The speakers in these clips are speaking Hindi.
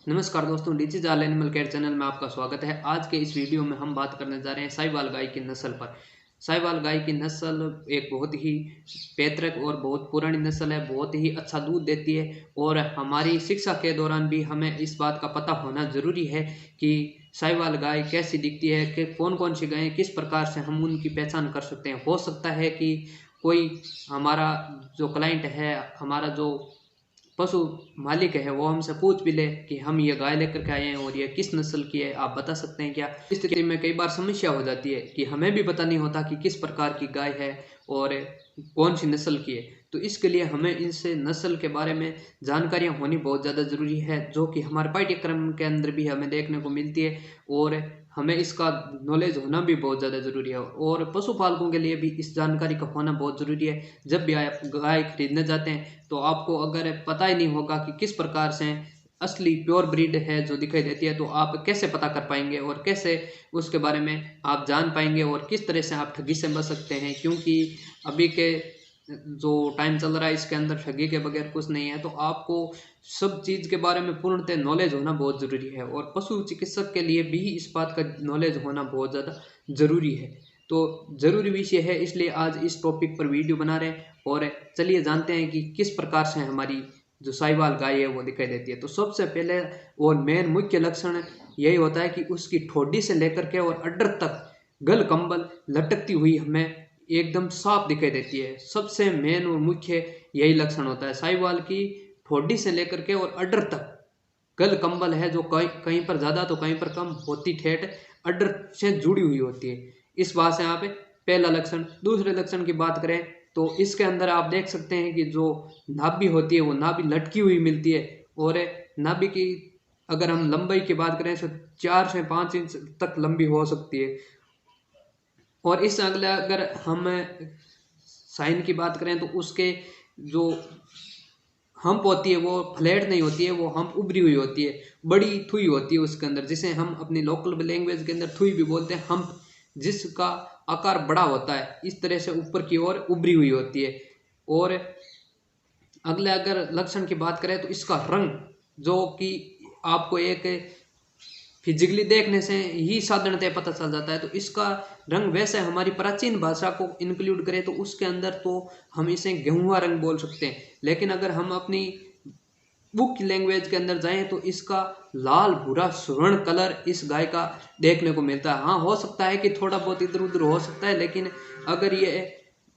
नमस्कार दोस्तों, डिजिटल एनिमल केयर चैनल में आपका स्वागत है। आज के इस वीडियो में हम बात करने जा रहे हैं साहिवाल गाय की नस्ल पर। साहिवाल गाय की नस्ल एक बहुत ही पैतृक और बहुत पुरानी नस्ल है, बहुत ही अच्छा दूध देती है और हमारी शिक्षा के दौरान भी हमें इस बात का पता होना ज़रूरी है कि साहिवाल गाय कैसी दिखती है, कि कौन कौन सी गायें किस प्रकार से हम उनकी पहचान कर सकते हैं। हो सकता है कि कोई हमारा जो क्लाइंट है, हमारा जो पशु मालिक है, वो हमसे पूछ भी ले कि हम ये गाय लेकर के आए हैं और ये किस नस्ल की है, आप बता सकते हैं क्या। इस स्थिति में कई बार समस्या हो जाती है कि हमें भी पता नहीं होता कि किस प्रकार की गाय है और कौन सी नस्ल की है। तो इसके लिए हमें इनसे नस्ल के बारे में जानकारियां होनी बहुत ज़्यादा ज़रूरी है, जो कि हमारे पाठ्यक्रम के अंदर भी हमें देखने को मिलती है और हमें इसका नॉलेज होना भी बहुत ज़्यादा ज़रूरी है। और पशुपालकों के लिए भी इस जानकारी का होना बहुत ज़रूरी है। जब भी आप गाय खरीदने जाते हैं तो आपको अगर पता ही नहीं होगा कि किस प्रकार से असली प्योर ब्रीड है जो दिखाई देती है, तो आप कैसे पता कर पाएंगे और कैसे उसके बारे में आप जान पाएंगे और किस तरह से आप ठगी से बच सकते हैं। क्योंकि अभी के जो टाइम चल रहा है, इसके अंदर ठगी के बगैर कुछ नहीं है। तो आपको सब चीज़ के बारे में पूर्णतः नॉलेज होना बहुत ज़रूरी है और पशु चिकित्सक के लिए भी इस बात का नॉलेज होना बहुत ज़्यादा ज़रूरी है। तो ज़रूरी विषय है, इसलिए आज इस टॉपिक पर वीडियो बना रहे हैं। और चलिए जानते हैं कि किस प्रकार से हमारी जो साहिवाल गाय है वो दिखाई देती है। तो सबसे पहले और मेन मुख्य लक्षण यही होता है कि उसकी ठोडी से लेकर के और अड्डर तक गल कंबल लटकती हुई हमें एकदम साफ दिखाई देती है। सबसे मेन और मुख्य यही लक्षण होता है। साहिवाल की ठोडी से लेकर के और अड्डर तक गल कंबल है जो कहीं कहीं पर ज़्यादा तो कहीं पर कम होती, ठेठ अड्डर से जुड़ी हुई होती है। इस बात से यहाँ पे पहला लक्षण। दूसरे लक्षण की बात करें तो इसके अंदर आप देख सकते हैं कि जो नाभि होती है वो नाभि लटकी हुई मिलती है और नाभि की अगर हम लंबाई की बात करें तो 4 से 5 इंच तक लंबी हो सकती है। और इस अगले अगर हम साइन की बात करें तो उसके जो हम्प होती है वो फ्लैट नहीं होती है, वो हम्प उभरी हुई होती है, बड़ी थुई होती है उसके अंदर, जिसे हम अपनी लोकल लैंग्वेज के अंदर थुई भी बोलते हैं। हम्प जिसका आकार बड़ा होता है, इस तरह से ऊपर की ओर उभरी हुई होती है। और अगले अगर लक्षण की बात करें तो इसका रंग, जो कि आपको एक फिजिकली देखने से ही साधारणतः पता चल जाता है। तो इसका रंग वैसे हमारी प्राचीन भाषा को इंक्लूड करें तो उसके अंदर तो हम इसे गेहुआ रंग बोल सकते हैं, लेकिन अगर हम अपनी बुक लैंग्वेज के अंदर जाएं तो इसका लाल भूरा स्वर्ण कलर इस गाय का देखने को मिलता है। हाँ, हो सकता है कि थोड़ा बहुत इधर उधर हो सकता है, लेकिन अगर ये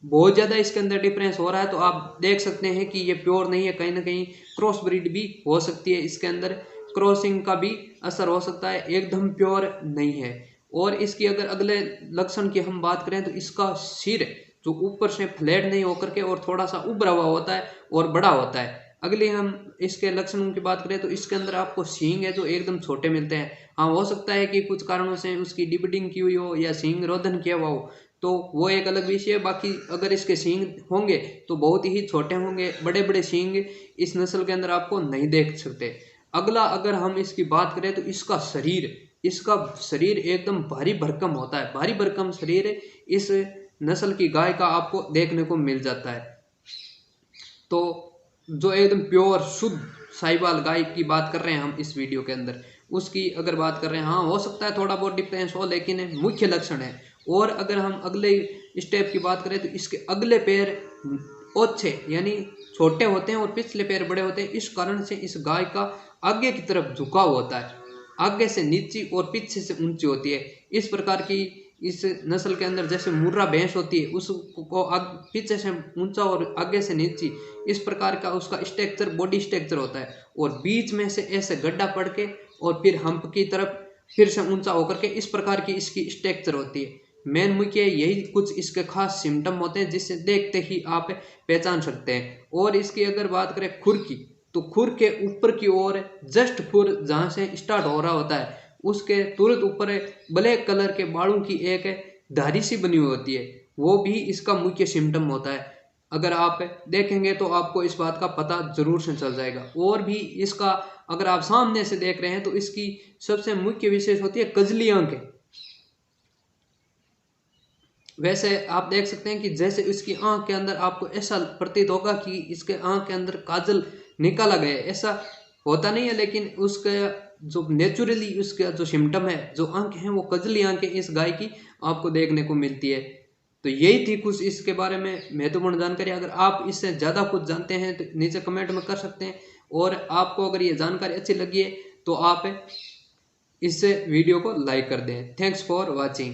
बहुत ज़्यादा इसके अंदर डिफरेंस हो रहा है तो आप देख सकते हैं कि ये प्योर नहीं है, कहीं ना कहीं क्रॉस ब्रीड भी हो सकती है, इसके अंदर क्रॉसिंग का भी असर हो सकता है, एकदम प्योर नहीं है। और इसकी अगर अगले लक्षण की हम बात करें तो इसका सिर जो ऊपर से फ्लैट नहीं होकर के और थोड़ा सा उभरा हुआ होता है और बड़ा होता है। अगले हम इसके लक्षणों की बात करें तो इसके अंदर आपको सींग है जो एकदम छोटे मिलते हैं। हाँ, हो सकता है कि कुछ कारणों से उसकी डिब्डिंग की हुई हो या सींग रोधन किया हुआ हो, तो वो एक अलग विषय है। बाकी अगर इसके सींग होंगे तो बहुत ही छोटे होंगे, बड़े बड़े सींग इस नस्ल के अंदर आपको नहीं देख सकते। अगला अगर हम इसकी बात करें तो इसका शरीर एकदम भारी भरकम होता है। भारी भरकम शरीर इस नस्ल की गाय का आपको देखने को मिल जाता है। तो जो एकदम प्योर शुद्ध साहिवाल गाय की बात कर रहे हैं हम इस वीडियो के अंदर, उसकी अगर बात कर रहे हैं, हाँ हो सकता है थोड़ा बहुत डिफरेंस हो, लेकिन मुख्य लक्षण है। और अगर हम अगले स्टेप की बात करें तो इसके अगले पैर ओछे यानी छोटे होते हैं और पिछले पैर बड़े होते हैं। इस कारण से इस गाय का आगे की तरफ झुकाव होता है, आगे से नीची और पीछे से ऊंची होती है। इस प्रकार की इस नस्ल के अंदर जैसे मुर्रा भैंस होती है, उसको पीछे से ऊंचा और आगे से नीची, इस प्रकार का उसका स्ट्रक्चर, बॉडी स्ट्रक्चर होता है। और बीच में से ऐसे गड्ढा पड़ के और फिर हम्प की तरफ फिर से ऊंचा होकर के, इस प्रकार की इसकी स्ट्रक्चर होती है। मेन मुख्य यही कुछ इसके खास सिम्टम होते हैं जिससे देखते ही आप पहचान सकते हैं। और इसकी अगर बात करें खुर की, तो खुर के ऊपर की ओर जस्ट खुर जहाँ से स्टार्ट हो रहा होता है उसके तुरंत ऊपर ब्लैक कलर के बालों की एक धारी सी बनी हुई होती है, वो भी इसका मुख्य सिम्टम होता है। अगर आप देखेंगे तो आपको इस बात का पता जरूर से चल जाएगा। और भी इसका अगर आप सामने से देख रहे हैं तो इसकी सबसे मुख्य विशेष होती है कजली आंखें। वैसे आप देख सकते हैं कि जैसे इसकी आंख के अंदर आपको ऐसा प्रतीत होगा कि इसके आंख के अंदर काजल निकाला गया है, ऐसा होता नहीं है, लेकिन उसका जो नेचुरली उसका जो सिम्टम है, जो आंखें हैं वो कजली आंखें इस गाय की आपको देखने को मिलती है। तो यही थी कुछ इसके बारे में महत्वपूर्ण जानकारी। अगर आप इससे ज़्यादा कुछ जानते हैं तो नीचे कमेंट में कर सकते हैं, और आपको अगर ये जानकारी अच्छी लगी है तो आप इस वीडियो को लाइक कर दें। Thanks for watching.